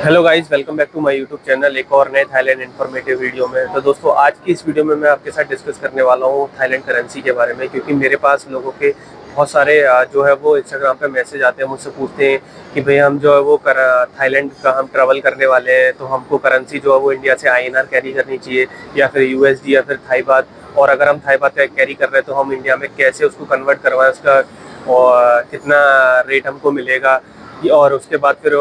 Hello guys, welcome back to my YouTube channel. एक और नए थाईलैंड इन्फॉर्मेटिव वीडियो में। तो दोस्तों, आज की इस वीडियो में मैं आपके साथ डिस्कस करने वाला हूँ थाईलैंड करेंसी के बारे में, क्योंकि मेरे पास लोगों के बहुत सारे जो है वो इंस्टाग्राम पे मैसेज आते हैं, मुझसे पूछते हैं कि भाई हम जो है वो थाईलैंड का हम ट्रैवल करने वाले हैं, तो हमको करेंसी जो है वो इंडिया से आईएनआर कैरी करनी चाहिए या फिर यूएसडी या फिर थाई बात। और अगर हम थाई बात कैरी कर रहे हैं तो हम इंडिया में कैसे उसको कन्वर्ट करवाएं, उसका और कितना रेट हमको मिलेगा। और उसके बाद फिर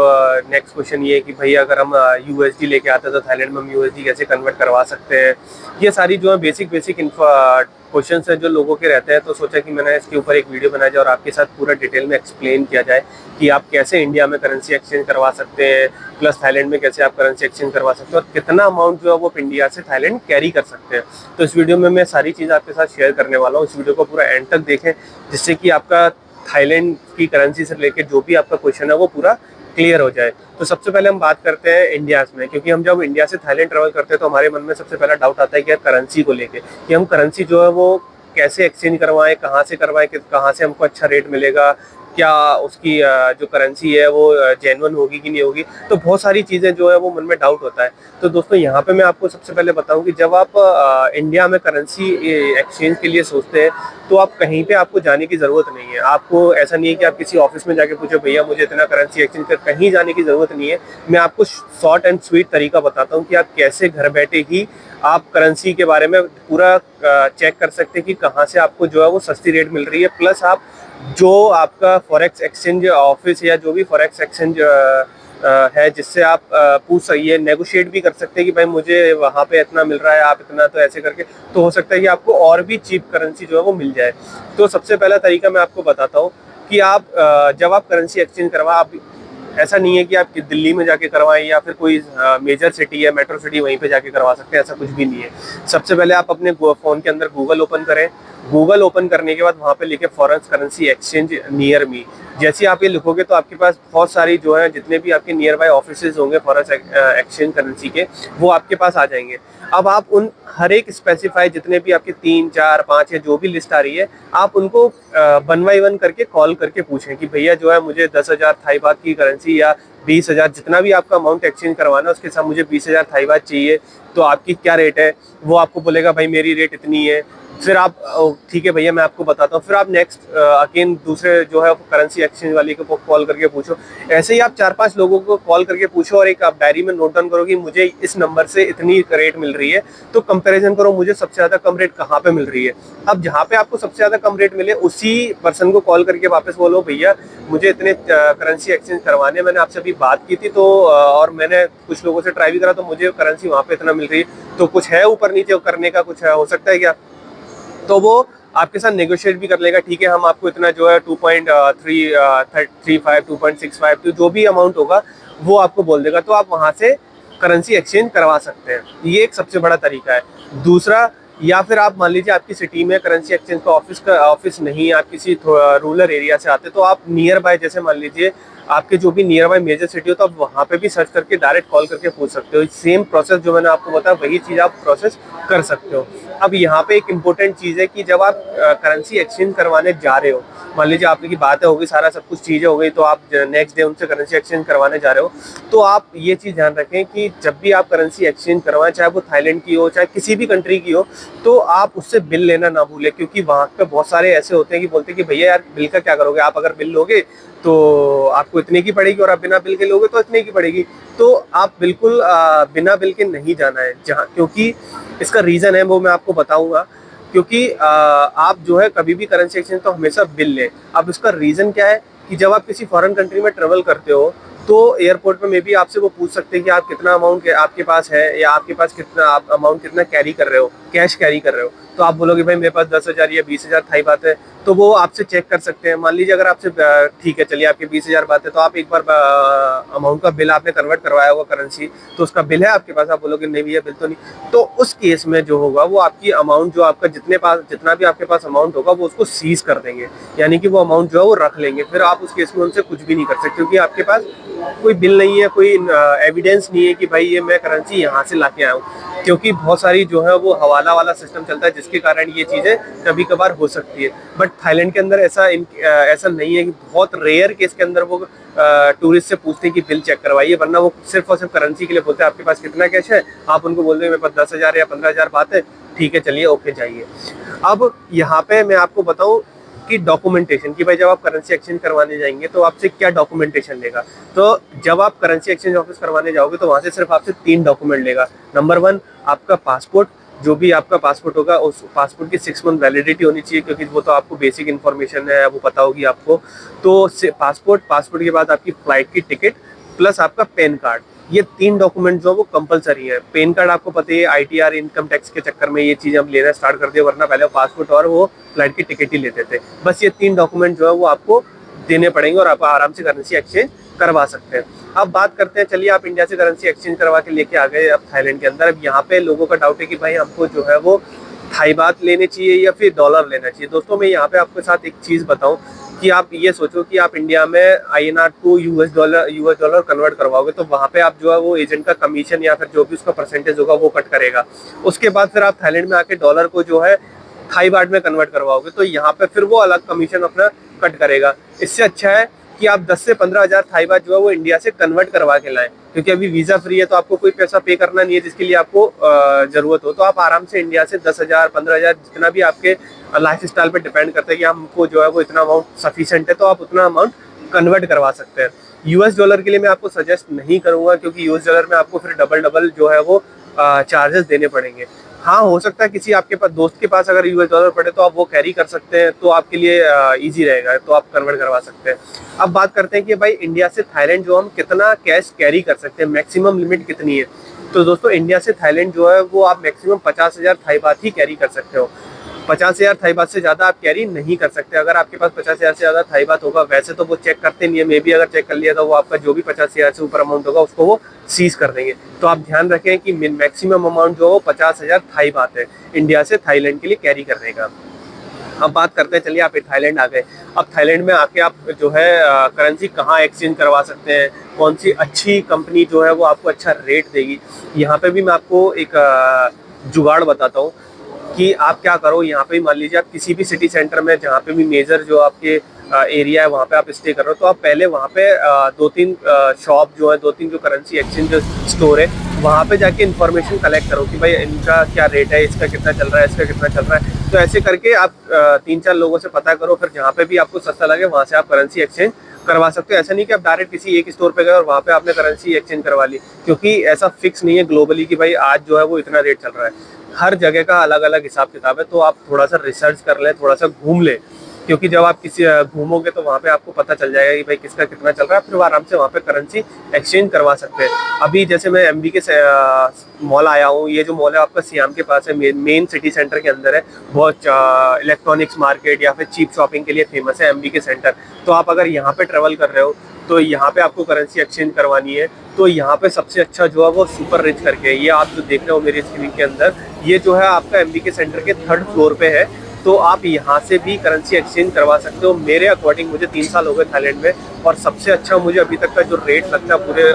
नेक्स्ट क्वेश्चन ये है कि भाई अगर हम यूएसडी लेके आते हैं तो थाईलैंड में हम यूएसडी कैसे कन्वर्ट करवा सकते हैं। ये सारी जो है बेसिक बेसिक क्वेश्चंस हैं जो लोगों के रहते हैं। तो सोचा कि मैंने इसके ऊपर एक वीडियो बनाया जाए और आपके साथ पूरा डिटेल में एक्सप्लेन किया जाए कि आप कैसे इंडिया में करेंसी एक्सचेंज करवा सकते हैं, प्लस थाईलैंड में कैसे आप करेंसी एक्सचेंज करवा सकते हैं और कितना अमाउंट जो है वो इंडिया से थाईलैंड कैरी कर सकते हैं। तो इस वीडियो में मैं सारी चीज़ आपके साथ शेयर करने वाला हूँ। इस वीडियो को पूरा एंड तक देखें, जिससे कि आपका थाईलैंड की करेंसी से लेकर जो भी आपका क्वेश्चन है वो पूरा क्लियर हो जाए। तो सबसे पहले हम बात करते हैं इंडिया में, क्योंकि हम जब इंडिया से थाईलैंड ट्रैवल करते हैं तो हमारे मन में सबसे पहला डाउट आता है कि यार करेंसी को लेके, कि हम करेंसी जो है वो कैसे एक्सचेंज करवाएं, कहाँ से करवाएं, कहाँ से हमको अच्छा रेट मिलेगा, क्या उसकी जो करेंसी है वो जेन्युइन होगी कि नहीं होगी। तो बहुत सारी चीज़ें जो है वो मन में डाउट होता है। तो दोस्तों, यहाँ पे मैं आपको सबसे पहले बताऊं कि जब आप इंडिया में करेंसी एक्सचेंज के लिए सोचते हैं तो आप कहीं पे आपको जाने की ज़रूरत नहीं है। आपको ऐसा नहीं है कि आप किसी ऑफिस में जाके पूछो भैया मुझे इतना करेंसी एक्सचेंज कर, कहीं जाने की ज़रूरत नहीं है। मैं आपको शॉर्ट एंड स्वीट तरीका बताता हूँ कि आप कैसे घर बैठे ही आप करेंसी के बारे में पूरा चेक कर सकते हैं कि कहाँ से आपको जो है वो सस्ती रेट मिल रही है। प्लस आप जो आपका फॉरेक्स एक्सचेंज ऑफिस या जो भी फॉरेक्स एक्सचेंज है, जिससे आप पूछ सही नेगोशिएट भी कर सकते हैं कि भाई मुझे वहाँ पे इतना मिल रहा है, आप इतना, तो ऐसे करके तो हो सकता है कि आपको और भी चीप करेंसी जो है वो मिल जाए। तो सबसे पहला तरीका मैं आपको बताता हूँ कि आप जब आप करेंसी एक्सचेंज करवा, आप ऐसा नहीं है कि आप दिल्ली में जाके करवाएं या फिर कोई मेजर सिटी है, मेट्रो सिटी, वहीं पे जाके करवा सकते हैं, ऐसा कुछ भी नहीं है। सबसे पहले आप अपने फ़ोन के अंदर गूगल ओपन करें। गूगल ओपन करने के बाद वहाँ पे लिखे foreign currency exchange near me. जैसे आप ये लिखोगे तो आपके पास बहुत सारी जो है जितने भी आपके नियर बाय ऑफिसेज होंगे फॉरेन एक्सचेंज करेंसी के, वो आपके पास आ जाएंगे। अब आप उन हर एक स्पेसिफाई जितने भी आपके 3, 4, 5 या जो भी लिस्ट आ रही है, आप उनको 1 बाय 1 करके कॉल करके पूछें कि भैया जो है मुझे 10,000 थाई बात की करेंसी या 20,000, जितना भी आपका अमाउंट एक्सचेंज करवाना है उसके साथ मुझे 20,000 थाई बात चाहिए, तो आपकी क्या रेट है। वो आपको बोलेगा भाई मेरी रेट इतनी है। फिर आप ठीक है भैया मैं आपको बताता हूँ। फिर आप नेक्स्ट अगेन दूसरे जो है करेंसी एक्सचेंज वाले को कॉल करके पूछो। ऐसे ही आप 4-5 लोगों को कॉल करके पूछो और एक आप डायरी में नोट डाउन करो कि मुझे इस नंबर से इतनी रेट मिल रही है, तो कंपैरिजन करो मुझे सबसे ज़्यादा कम रेट कहाँ पे मिल रही है। अब जहाँ पे आपको सबसे ज़्यादा कम रेट मिले उसी पर्सन को कॉल करके वापस बोलो भैया मुझे इतने करेंसी एक्सचेंज करवाने, मैंने आपसे अभी बात की थी तो और मैंने कुछ लोगों से ट्राई भी करा तो मुझे करेंसी वहाँ पे इतना मिल रही है, तो कुछ है ऊपर नीचे करने का, कुछ है, हो सकता है क्या। तो वो आपके साथ नेगोशिएट भी कर लेगा। ठीक है हम आपको इतना जो है 2.35, 2.65, तो जो भी अमाउंट होगा वो आपको बोल देगा, तो आप वहाँ से करेंसी एक्सचेंज करवा सकते हैं। ये एक सबसे बड़ा तरीका है। दूसरा, या फिर आप मान लीजिए आपकी सिटी में करेंसी एक्सचेंज का ऑफिस नहीं है, आप किसी रूरल एरिया से आते, तो आप नियर बाय, जैसे मान लीजिए आपके जो भी नियर बाय मेजर सिटी हो, तो आप वहाँ पे भी सर्च करके डायरेक्ट कॉल करके पूछ सकते हो। सेम प्रोसेस जो मैंने आपको बताया वही चीज़ आप प्रोसेस कर सकते हो। अब यहाँ पे एक इम्पोर्टेंट चीज़ है कि जब आप करेंसी एक्सचेंज करवाने जा रहे हो, मान लीजिए आपने की बातें हो गई, सारा सब कुछ चीज़ें हो गई, तो आप नेक्स्ट डे उनसे करेंसी एक्सचेंज करवाने जा रहे हो, तो आप ये चीज़ ध्यान रखें कि जब भी आप करेंसी एक्सचेंज करवाएं, चाहे वो थाईलैंड की हो चाहे किसी भी कंट्री की हो, तो आप उससे बिल लेना ना भूलें। क्योंकि वहाँ पे बहुत सारे ऐसे होते हैं कि बोलते हैं कि भैया यार बिल का क्या करोगे, आप अगर बिल लोगे तो आपको इतने की पड़ेगी और आप बिना बिल के लोगे तो इतने की पड़ेगी। तो आप बिल्कुल बिना बिल के नहीं जाना है जहाँ, क्योंकि इसका रीज़न है वो मैं आपको बताऊंगा। क्योंकि आप जो है कभी भी करेंसी एक्सचेंज तो हमेशा बिल लें। अब इसका रीज़न क्या है कि जब आप किसी फॉरेन कंट्री में ट्रेवल करते हो तो एयरपोर्ट में मे बी आपसे वो पूछ सकते हैं कि आप कितना अमाउंट आपके पास है, या आपके पास कितना आप अमाउंट कितना कैरी कर रहे हो, कैश कैरी कर रहे हो। तो आप बोलोगे भाई मेरे पास 10,000 या 20,000 थाई बात है, तो वो आपसे चेक कर सकते हैं। मान लीजिए अगर आपसे ठीक है चलिए आपके 20,000 बात है, तो आप एक बार अमाउंट का बिल आपने कन्वर्ट करवाया होगा करेंसी, तो उसका बिल है आपके पास, आप बोलोगे नहीं भैया बिल तो नहीं, तो उस केस में जो होगा वो आपकी अमाउंट जो आपका जितना भी आपके पास अमाउंट होगा वो उसको सीज कर देंगे, यानी कि वो अमाउंट जो है वो रख लेंगे। फिर आप उस केस में उनसे कुछ भी नहीं कर सकते, क्योंकि आपके पास कोई बिल नहीं है, कोई एविडेंस नहीं है कि भाई ये मैं करेंसी यहाँ से ला के आया हूँ। क्योंकि बहुत सारी जो है वो हवाला वाला सिस्टम चलता है, जिसके कारण ये चीज़ें कभी कभार हो सकती है। बट थाईलैंड के अंदर ऐसा नहीं है, कि बहुत रेयर केस के अंदर वो टूरिस्ट से पूछते हैं कि बिल चेक करवाइए, वरना वो सिर्फ और सिर्फ करेंसी के लिए बोलते हैं आपके पास कितना कैश है, आप उनको बोलते हैं मेरे पास 10,000 या 15,000 बात है, ठीक है चलिए ओके जाइए। अब यहाँ पे मैं आपको बताऊं कि डॉक्यूमेंटेशन की भाई जब आप करेंसी एक्सचेंज करवाने जाएंगे तो आपसे क्या डॉक्यूमेंटेशन लेगा। तो जब आप करेंसी एक्सचेंज ऑफिस करवाने जाओगे तो वहां से सिर्फ आपसे 3 डॉक्यूमेंट लेगा। नंबर 1 आपका पासपोर्ट, जो भी आपका पासपोर्ट होगा उस पासपोर्ट की 6 मंथ वैलिडिटी होनी चाहिए, क्योंकि वो तो आपको बेसिक इन्फॉर्मेशन है वो पता होगी आपको। तो पासपोर्ट के बाद आपकी फ्लाइट की टिकट प्लस आपका पैन कार्ड, ये 3 डॉक्यूमेंट जो वो कंपलसरी है। पैन कार्ड आपको पता है ITR इनकम टैक्स के चक्कर में ये चीज़ हम लेना स्टार्ट कर दिया, वरना पहले वो पासपोर्ट और वो फ्लाइट की टिकट ही लेते थे। बस ये 3 डॉक्यूमेंट जो है वो आपको देने पड़ेंगे और आप आराम से करेंसी एक्सचेंज करवा सकते हैं। अब बात करते हैं, चलिए आप इंडिया से करेंसी एक्सचेंज करवा के लेके आ गए अब थाईलैंड के अंदर। अब यहाँ पे लोगों का डाउट है कि भाई हमको जो है वो थाई बात लेने चाहिए या फिर डॉलर लेना चाहिए। दोस्तों मैं यहाँ पे आपके साथ एक चीज़ बताऊँ कि आप ये सोचो कि आप इंडिया में INR to US dollar convert करवाओगे तो वहाँ पे आप जो है वो एजेंट का कमीशन या फिर जो भी उसका परसेंटेज होगा वो कट करेगा। उसके बाद फिर आप थाईलैंड में आके डॉलर को जो है थाई बाट में कन्वर्ट करवाओगे तो यहाँ पे फिर वो अलग कमीशन अपना कट करेगा। इससे अच्छा है कि आप 10 से 15,000 थाई बात जो है वो इंडिया से कन्वर्ट करवा के लाएं, क्योंकि अभी वीज़ा फ्री है तो आपको कोई पैसा पे करना नहीं है जिसके लिए आपको ज़रूरत हो। तो आप आराम से इंडिया से 10,000 15,000 जितना भी आपके लाइफ स्टाइल पर डिपेंड करता है कि हमको जो है वो इतना अमाउंट सफिशिएंट है तो आप उतना अमाउंट कन्वर्ट करवा सकते हैं। US डॉलर के लिए मैं आपको सजेस्ट नहीं करूँगा, क्योंकि US डॉलर में आपको फिर डबल जो है वो चार्जेस देने पड़ेंगे। हाँ हो सकता है किसी आपके पास दोस्त के पास अगर US डॉलर पड़े तो आप वो कैरी कर सकते हैं, तो आपके लिए इजी रहेगा, तो आप कन्वर्ट करवा सकते हैं। अब बात करते हैं कि भाई इंडिया से थाईलैंड जो हम कितना कैश कैरी कर सकते हैं, मैक्सिमम लिमिट कितनी है। तो दोस्तों इंडिया से थाईलैंड जो है वो आप मैक्सिमम 50,000 थाई बात ही कैरी कर सकते हो। 50,000 थाई बात से ज़्यादा आप कैरी नहीं कर सकते। अगर आपके पास 50,000 से ज़्यादा थाई बात होगा, वैसे तो वो चेक करते नहीं है, मे भी अगर चेक कर लिया तो वो आपका जो भी 50,000 से ऊपर अमाउंट होगा उसको वो सीज कर देंगे। तो आप ध्यान रखें कि मैक्सिमम अमाउंट जो हो 50,000 थाई बात है इंडिया से थाईलैंड के लिए कैरी करने का। अब बात करते हैं, चलिए आप थाईलैंड आ गए। अब थाईलैंड में आके आप जो है करेंसी कहाँ एक्सचेंज करवा सकते हैं, कौन सी अच्छी कंपनी जो है वो आपको अच्छा रेट देगी। यहाँ पे भी मैं आपको एक जुगाड़ बताता हूँ कि आप क्या करो। यहाँ पे मान लीजिए आप किसी भी सिटी सेंटर में जहाँ पे भी मेजर जो आपके एरिया है वहाँ पे आप स्टे कर रहे हो, तो आप पहले वहाँ पे 2-3 शॉप जो है, 2-3 जो करेंसी एक्सचेंज स्टोर है वहाँ पे जाके इन्फॉर्मेशन कलेक्ट करो कि भाई इनका क्या रेट है, इसका कितना चल रहा है, इसका कितना चल रहा है। तो ऐसे करके आप 3-4 लोगों से पता करो, फिर जहाँ पे भी आपको सस्ता लगे वहाँ से आप करेंसी एक्सचेंज करवा सकते हो। ऐसा नहीं कि आप डायरेक्ट किसी एक स्टोर पे गए और वहाँ पे आपने करेंसी एक्सचेंज करवा ली, क्योंकि ऐसा फिक्स नहीं है ग्लोबली कि भाई आज जो है वो इतना रेट चल रहा है। हर जगह का अलग अलग हिसाब किताब है, तो आप थोड़ा सा रिसर्च कर लें, थोड़ा सा घूम लें, क्योंकि जब आप किसी घूमोगे तो वहाँ पे आपको पता चल जाएगा कि भाई किसका कितना चल रहा है, फिर वो आराम से वहाँ पे करेंसी एक्सचेंज करवा सकते हैं। अभी जैसे मैं MB के मॉल आया हूँ, ये जो मॉल है आपका सियाम के पास है, मेन सिटी सेंटर के अंदर है, बहुत इलेक्ट्रॉनिक्स मार्केट या फिर चीप शॉपिंग के लिए फेमस है MB के सेंटर। तो आप अगर यहाँ पे ट्रेवल कर रहे हो तो यहाँ पे आपको करेंसी एक्सचेंज करवानी है, तो यहाँ पे सबसे अच्छा जो है वो सुपर रिच करके, ये आप जो देख रहे हो मेरी स्क्रीन के अंदर, ये जो है आपका MB के सेंटर के 3rd फ्लोर पे है। तो आप यहाँ से भी करेंसी एक्सचेंज करवा सकते हो। मेरे अकॉर्डिंग मुझे 3 साल हो गए थाईलैंड में, और सबसे अच्छा मुझे अभी तक का जो रेट लगता है पूरे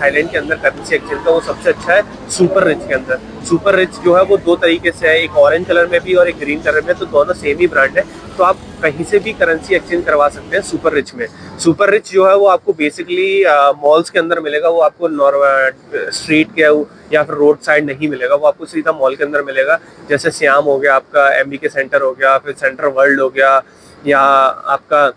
थाईलैंड के अंदर करेंसी एक्सचेंज का, वो सबसे अच्छा है सुपर रिच के अंदर। सुपर रिच जो है वो 2 तरीके से है, एक ऑरेंज कलर में भी और एक ग्रीन कलर में, तो दोनों सेम ही ब्रांड है। तो आप कहीं से भी करेंसी एक्सचेंज करवा सकते हैं सुपर रिच में। सुपर रिच जो है वो आपको बेसिकली मॉल्स के अंदर मिलेगा, वो आपको स्ट्रीट के या फिर रोड साइड नहीं मिलेगा, वो आपको सीधा मॉल के अंदर मिलेगा। जैसे श्याम हो गया, आपका MB के सेंटर हो गया, फिर सेंट्रल वर्ल्ड हो गया, या आपका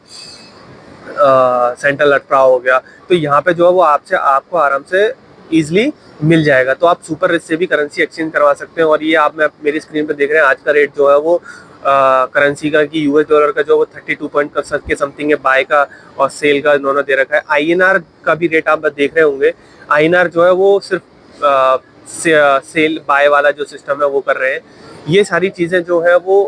सेंट्रल अल्ट्रा हो गया। तो यहाँ पे जो है वो आपको आराम से ईजिली मिल जाएगा। तो आप सुपर रिच से भी करेंसी एक्सचेंज करवा सकते हैं। और ये आप मेरी स्क्रीन पे देख रहे हैं, आज का रेट जो है वो करेंसी का कि US डॉलर का जो वो 32 पॉइंट के समथिंग है, बाय का और सेल का दोनों दे रखा है। INR का भी रेट आप देख रहे होंगे, INR जो है वो सिर्फ सेल बाय वाला जो सिस्टम है वो कर रहे हैं। ये सारी चीज़ें जो है वो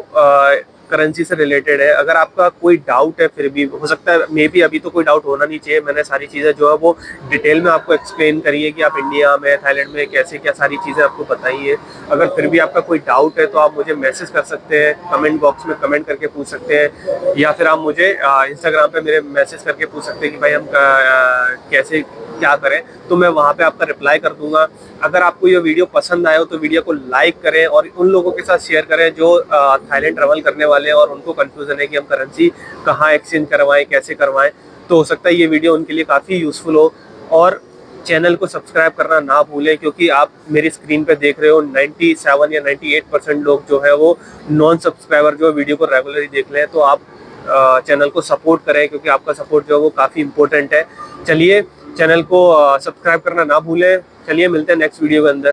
करेंसी से रिलेटेड है। अगर आपका कोई डाउट है, फिर भी हो सकता है, मे बी अभी तो कोई डाउट होना नहीं चाहिए, मैंने सारी चीज़ें जो है वो डिटेल में आपको एक्सप्लेन करी है कि आप इंडिया में थाईलैंड में कैसे क्या सारी चीज़ें आपको बताई है। अगर फिर भी आपका कोई डाउट है तो आप मुझे मैसेज कर सकते हैं, कमेंट बॉक्स में कमेंट करके पूछ सकते हैं, या फिर आप मुझे इंस्टाग्राम पे मेरे मैसेज करके पूछ सकते हैं कि भाई हम कैसे क्या करें, तो मैं वहाँ पे आपका रिप्लाई कर दूंगा। अगर आपको ये वीडियो पसंद आए हो तो वीडियो को लाइक करें और उन लोगों के साथ शेयर करें जो थाईलैंड ट्रैवल करने वाले हैं और उनको कंफ्यूजन है कि हम करेंसी कहाँ एक्सचेंज करवाएं, कैसे करवाएं। तो हो सकता है ये वीडियो उनके लिए काफ़ी यूज़फुल हो। और चैनल को सब्सक्राइब करना ना भूलें, क्योंकि आप मेरी स्क्रीन पे देख रहे हो 97 या 98% लोग जो है वो नॉन सब्सक्राइबर जो वीडियो को रेगुलरली देख रहे हैं। तो आप चैनल को सपोर्ट करें, क्योंकि आपका सपोर्ट जो है वो काफ़ी इंपॉर्टेंट है। चलिए, चैनल को सब्सक्राइब करना ना भूलें। चलिए मिलते हैं नेक्स्ट वीडियो के अंदर।